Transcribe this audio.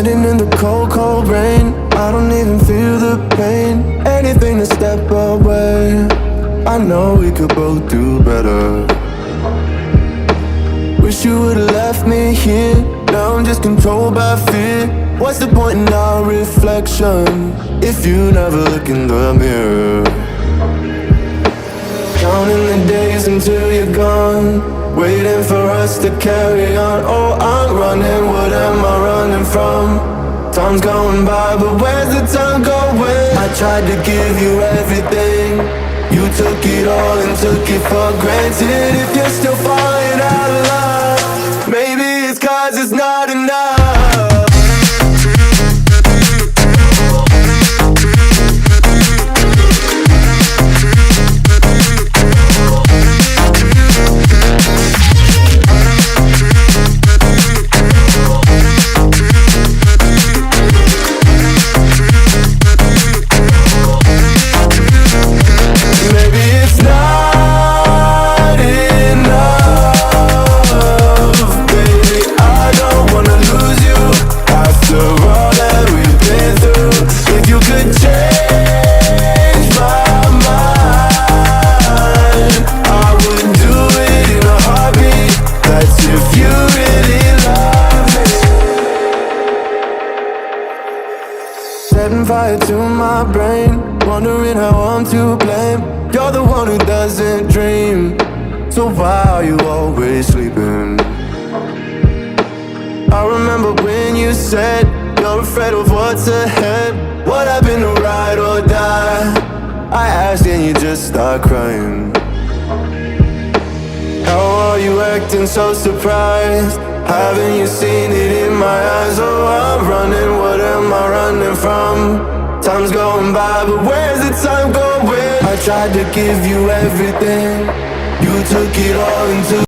Standing in the cold, cold rain, I don't even feel the pain. Anything to step away, I know we could both do better. Wish you would've left me here, now I'm just controlled by fear. What's the point in our reflection if you never look in the mirror? Counting the days until you're gone, waiting for us to carry on. Oh, I'm running, what am I running from? Time's going by, but where's the time going? I tried to give you everything, you took it all and took it for granted. If you're still falling out of love, maybe it's 'cause it's not enough. Setting fire to my brain, wondering how I'm to blame. You're the one who doesn't dream, so why are you always sleeping? I remember when you said you're afraid of what's ahead. What happened to ride or die? I asked and you just start crying. How are you acting so surprised? Haven't you seen it in my eyes? Oh, I'm running, what am I running from? Time's going by, but where's the time going? I tried to give you everything, you took it all and took